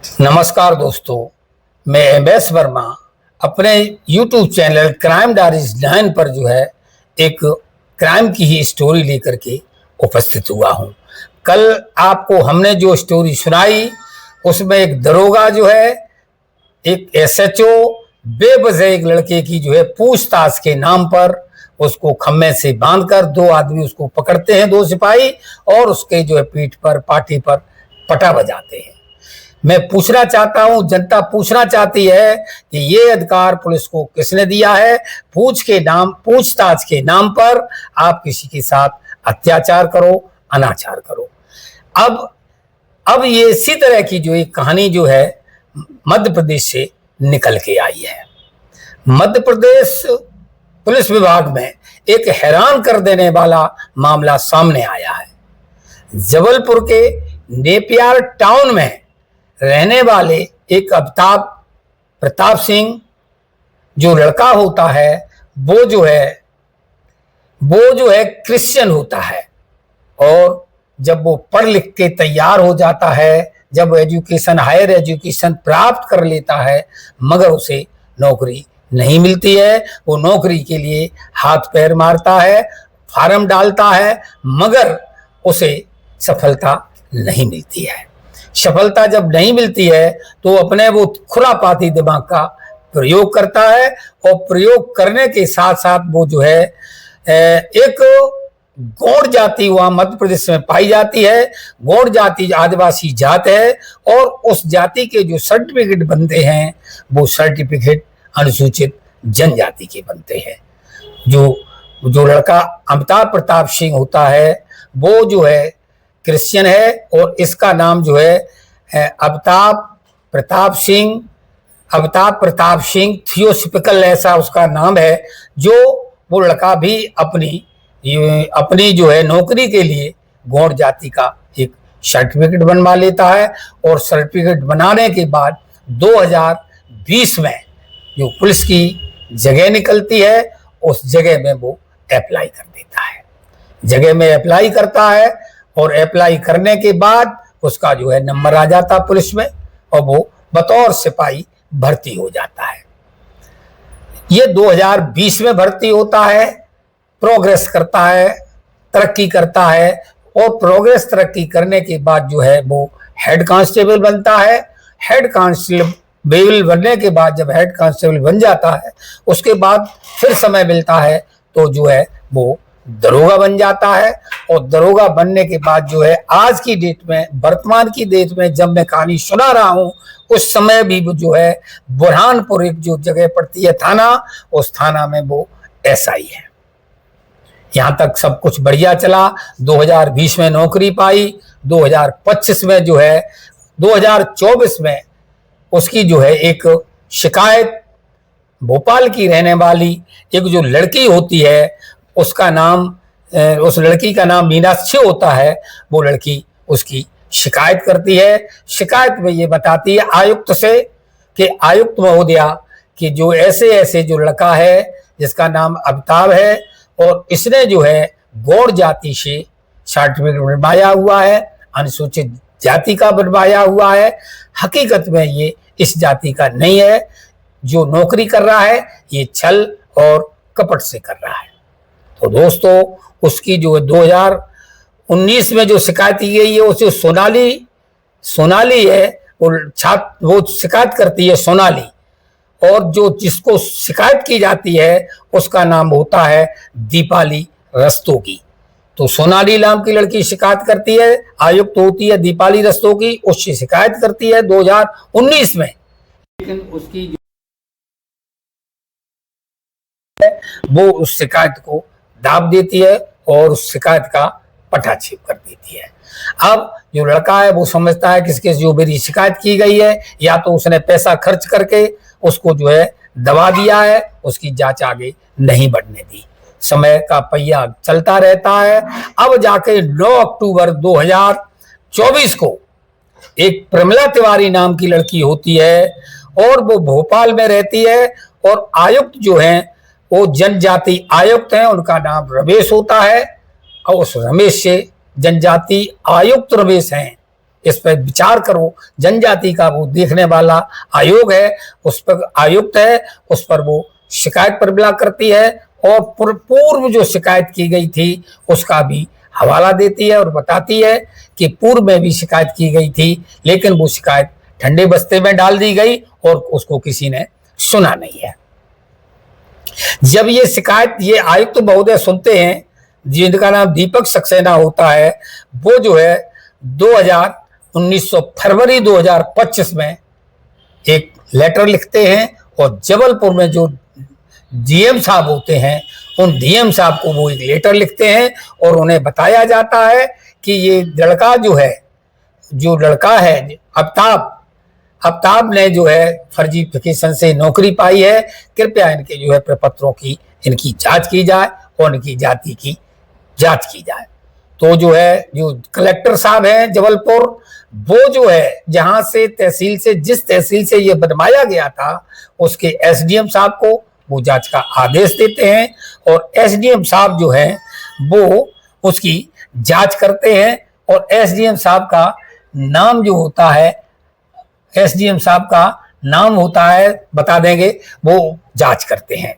नमस्कार दोस्तों, मैं एमएस वर्मा अपने YouTube चैनल क्राइम डायरीज 9 पर जो है एक क्राइम की ही स्टोरी लेकर के उपस्थित हुआ हूं। कल आपको हमने जो स्टोरी सुनाई उसमें एक दरोगा जो है एक एसएचओ बेवजह एक लड़के की जो है पूछताछ के नाम पर उसको खम्भे से बांधकर दो आदमी उसको पकड़ते हैं, दो सिपाही, और उसके जो है पीठ पर पाठी पर पटा बजाते हैं। मैं पूछना चाहता हूं, जनता पूछना चाहती है कि ये अधिकार पुलिस को किसने दिया है? पूछताछ के नाम पर आप किसी के साथ अत्याचार करो, अनाचार करो। अब ये इसी तरह की जो एक कहानी जो है मध्य प्रदेश से निकल के आई है। मध्य प्रदेश पुलिस विभाग में एक हैरान कर देने वाला मामला सामने आया है। जबलपुर के नेपियर टाउन में रहने वाले एक अमिताभ प्रताप सिंह जो लड़का होता है वो जो है क्रिश्चियन होता है, और जब वो पढ़ लिख के तैयार हो जाता है, जब हायर एजुकेशन प्राप्त कर लेता है, मगर उसे नौकरी नहीं मिलती है। वो नौकरी के लिए हाथ पैर मारता है, फार्म डालता है, मगर उसे सफलता नहीं मिलती है। सफलता जब नहीं मिलती है तो अपने वो खुरापाती दिमाग का प्रयोग करता है, और प्रयोग करने के साथ साथ वो जो है एक गौड़ जाति वहां मध्य प्रदेश में पाई जाती है। गौड़ जाति आदिवासी जात है, और उस जाति के जो सर्टिफिकेट बनते हैं वो सर्टिफिकेट अनुसूचित जनजाति के बनते हैं। जो लड़का अमिताभ प्रताप सिंह होता है वो जो है क्रिश्चियन है, और इसका नाम जो है अमिताभ प्रताप सिंह थियोसफिकल ऐसा उसका नाम है। जो वो लड़का भी अपनी जो है नौकरी के लिए गौड़ जाति का एक सर्टिफिकेट बनवा लेता है, और सर्टिफिकेट बनाने के बाद 2020 में जो पुलिस की जगह निकलती है उस जगह में वो अप्लाई कर देता है। जगह में अप्लाई करता है, और अप्लाई करने के बाद उसका जो है नंबर आ जाता पुलिस में, और वो बतौर सिपाही भर्ती हो जाता है। ये 2020 में भर्ती होता है, प्रोग्रेस करता है, तरक्की करता है, और प्रोग्रेस तरक्की करने के बाद जो है वो हेड कांस्टेबल बनता है। हेड कांस्टेबल बनने के बाद जब हेड कांस्टेबल बन जाता है उसके बाद फिर समय मिलता है तो जो है वो दरोगा बन जाता है। और दरोगा बनने के बाद जो है आज की डेट में, वर्तमान की डेट में जब मैं कहानी सुना रहा हूं उस समय भी जो है बुरहानपुर एक जो जगह पड़ती है थाना, उस थाना में वो एसआई है। यहां तक सब कुछ बढ़िया चला। 2020 में नौकरी पाई। 2025 में जो है 2024 में उसकी जो है एक शिकायत भोपाल की रहने वाली एक जो लड़की होती है उस लड़की का नाम मीनाक्षी होता है। वो लड़की उसकी शिकायत करती है। शिकायत में ये बताती है आयुक्त से कि आयुक्त महोदया कि जो ऐसे जो लड़का है जिसका नाम अमिताभ है, और इसने जो है गौड़ जाति से सर्टिफिकेट बनवाया हुआ है, अनुसूचित जाति का बनवाया हुआ है। हकीकत में ये इस जाति का नहीं है। जो नौकरी कर रहा है ये छल और कपट से कर रहा है। तो दोस्तों उसकी जो 2019 में जो शिकायत की गई है उसे सोनाली है, वो शिकायत करती है सोनाली, और जो जिसको शिकायत की जाती है उसका नाम होता है दीपाली रस्तोगी। तो सोनाली नाम की लड़की शिकायत करती है, आयुक्त होती है दीपाली रस्तोगी, उससे शिकायत करती है 2019 में। लेकिन उसकी वो उस शिकायत को दाब देती है और उस शिकायत का पटाक्षेप कर देती है। अब जो लड़का है वो समझता है कि जो मेरी शिकायत की गई है या तो उसने पैसा खर्च करके उसको जो है दबा दिया है, उसकी जांच आगे नहीं बढ़ने दी। समय का पहिया चलता रहता है। अब जाके 9 अक्टूबर 2024 को एक प्रमिला तिवारी नाम की लड़की होती है, और वो भोपाल में रहती है, और आयुक्त जो हैं वो जनजाति आयुक्त हैं, उनका नाम रमेश होता है, और उस रमेश से जनजाति आयुक्त रमेश हैं इस पर विचार करो। जनजाति का वो देखने वाला आयोग है, उस पर आयुक्त है, उस पर वो शिकायत पर बिला करती है और पूर्व जो शिकायत की गई थी उसका भी हवाला देती है और बताती है कि पूर्व में भी शिकायत की गई थी, लेकिन वो शिकायत ठंडे बस्ते में डाल दी गई और उसको किसी ने सुना नहीं है। जब ये शिकायत ये आयुक्त महोदय सुनते हैं, जिनका नाम दीपक सक्सेना होता है, वो जो है 1919 फरवरी 2025 में एक लेटर लिखते हैं और जबलपुर में जो डीएम साहब होते हैं उन डीएम साहब को वो एक लेटर लिखते हैं और उन्हें बताया जाता है कि ये लड़का जो लड़का है अफ्ताब ने जो है फर्जीफिकेशन से नौकरी पाई है, कृपया इनके जो है प्रपत्रों की इनकी जांच की जाए और इनकी जाति की जांच की जाए। तो जो है जो कलेक्टर साहब हैं जबलपुर, वो जो है जहां से जिस तहसील से ये बनवाया गया था उसके एसडीएम साहब को वो जांच का आदेश देते हैं और एसडीएम साहब जो है वो उसकी जांच करते हैं और एसडीएम साहब का नाम जो होता है, एसडीएम साहब का नाम होता है, बता देंगे, वो जांच करते हैं।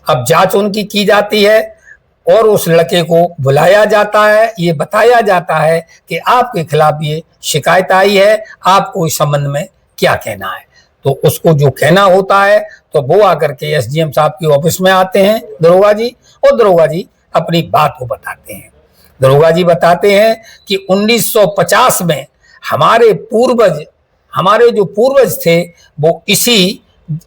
अब जांच उनकी की जाती है और उस लड़के को बुलाया जाता है, ये बताया जाता है कि आपके खिलाफ ये शिकायत आई है, आपको इस संबंध में क्या कहना है। तो उसको जो कहना होता है तो वो आकर के एसडीएम साहब की ऑफिस में आते हैं दरोगा जी, और दरोगा जी अपनी बात को बताते हैं। दरोगा जी बताते हैं कि 1950 में हमारे जो पूर्वज थे वो इसी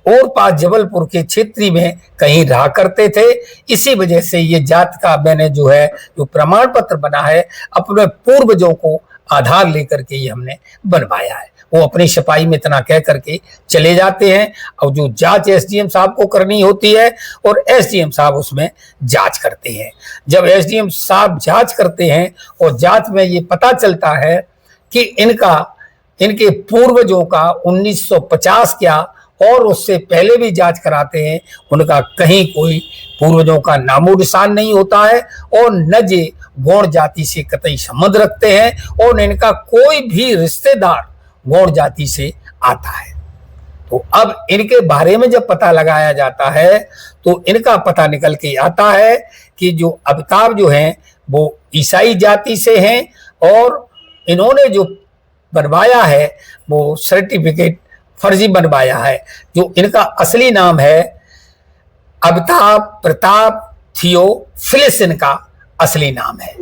और पास जबलपुर के क्षेत्र में कहीं रहा करते थे, इसी वजह से ये जात का मैंने जो है जो प्रमाण पत्र बना है अपने पूर्वजों को आधार लेकर के ये हमने बनवाया है। वो अपनी छपाई में इतना कह करके चले जाते हैं और जो जांच एसडीएम साहब को करनी होती है और एसडीएम साहब उसमें जांच करते हैं। जब एसडीएम साहब जांच करते हैं और जांच में ये पता चलता है कि इनके पूर्वजों का 1950 क्या और उससे पहले भी जांच कराते हैं, उनका कहीं कोई पूर्वजों का नामो निशान नहीं होता है और न ये गौड़ जाति से कतई संबंध रखते हैं और इनका कोई भी रिश्तेदार गौड़ जाति से आता है। तो अब इनके बारे में जब पता लगाया जाता है तो इनका पता निकल के आता है कि जो अमिताभ जो हैं वो ईसाई जाति से हैं और इन्होंने जो बनवाया है वो सर्टिफिकेट फर्जी बनवाया है। जो इनका असली नाम है अमिताभ प्रताप थियोफिलिस, इनका असली नाम है।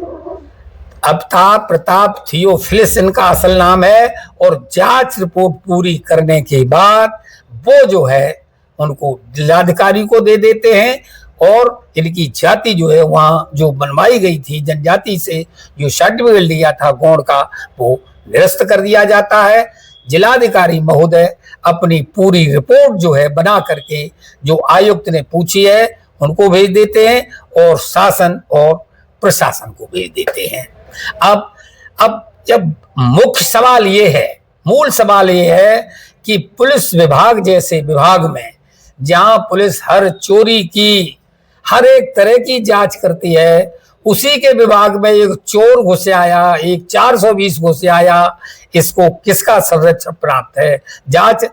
अमिताभ प्रताप थियोफिलिस इनका असल नाम है और जांच रिपोर्ट पूरी करने के बाद वो जो है उनको जिलाधिकारी को दे देते हैं और इनकी जाति जो है वहाँ जो बनवाई गई थी जनजाति से जो सर्टिफिकेट लिया था गौड़ का वो निरस्त कर दिया जाता है। जिलाधिकारी महोदय अपनी पूरी रिपोर्ट जो है बना करके जो आयुक्त ने पूछी है उनको भेज देते हैं और शासन और प्रशासन को भेज देते हैं। अब जब मुख्य सवाल ये है, मूल सवाल ये है कि पुलिस विभाग जैसे विभाग में जहां पुलिस हर चोरी की हर एक तरह की जांच करती है, उसी के विभाग में एक चोर घुस आया, एक 420 घुस आया, इसको किसका संरक्षण प्राप्त है? जांच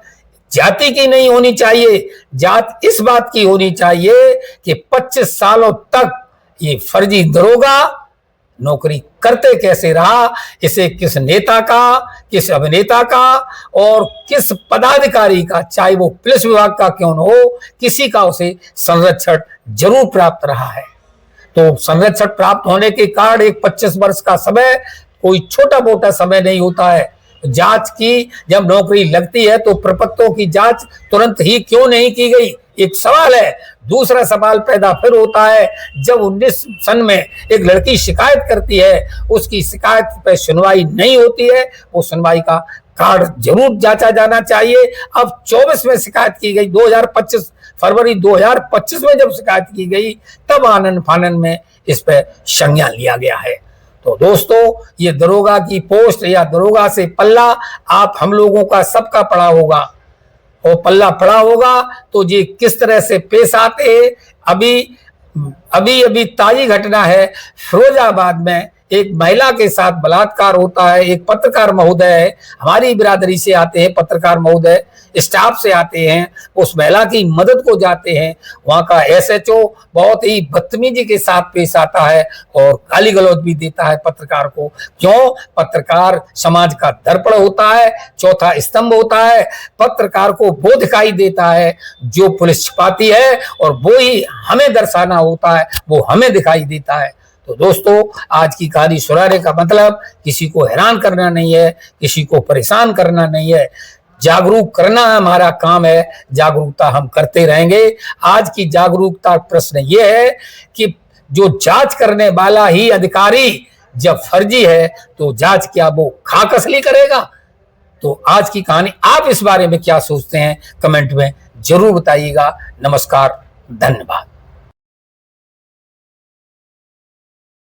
जाति की नहीं होनी चाहिए, जांच इस बात की होनी चाहिए कि 25 सालों तक ये फर्जी दरोगा नौकरी करते कैसे रहा, इसे किस नेता का, किस अभिनेता का और किस पदाधिकारी का, चाहे वो पुलिस विभाग का क्यों न हो, किसी का उसे संरक्षण जरूर प्राप्त रहा है। तो संरक्षण प्राप्त होने के कारण एक 25 वर्ष का समय कोई छोटा मोटा समय नहीं होता है। जांच की जब नौकरी लगती है तो प्रपत्रों की जांच तुरंत ही क्यों नहीं की गई, एक सवाल है। दूसरा सवाल पैदा फिर होता है जब 19 सन में एक लड़की शिकायत करती है, उसकी शिकायत पर सुनवाई नहीं होती है, वो सुनवाई का कार्ड जरूर जांचा जाना चाहिए। अब 24 में शिकायत की गई, 2025 फरवरी 2025 में जब शिकायत की गई तब आनन फानन में इस पर संज्ञान लिया गया है। तो दोस्तों ये दरोगा की पोस्ट या दरोगा से पल्ला आप हम लोगों का सबका पड़ा होगा और पल्ला पड़ा होगा तो ये किस तरह से पेश आते हैं। अभी ताजी घटना है, फिरोजाबाद में एक महिला के साथ बलात्कार होता है, एक पत्रकार महोदय है, हमारी बिरादरी से आते हैं पत्रकार महोदय, स्टाफ से आते हैं, उस महिला की मदद को जाते हैं, वहां का एसएचओ बहुत ही बदतमीजी के साथ पेश आता है और गाली गलौज भी देता है पत्रकार को। क्यों? पत्रकार समाज का दर्पण होता है, चौथा स्तंभ होता है। पत्रकार को वो दिखाई देता है जो पुलिस छिपाती है, और वो ही हमें दर्शाना होता है, वो हमें दिखाई देता है। तो दोस्तों, आज की कहानी सुनाने का मतलब किसी को हैरान करना नहीं है, किसी को परेशान करना नहीं है, जागरूक करना हमारा काम है। जागरूकता हम करते रहेंगे। आज की जागरूकता प्रश्न ये है कि जो जांच करने वाला ही अधिकारी जब फर्जी है तो जांच क्या वो खाक असली करेगा? तो आज की कहानी, आप इस बारे में क्या सोचते हैं कमेंट में जरूर बताइएगा। नमस्कार, धन्यवाद।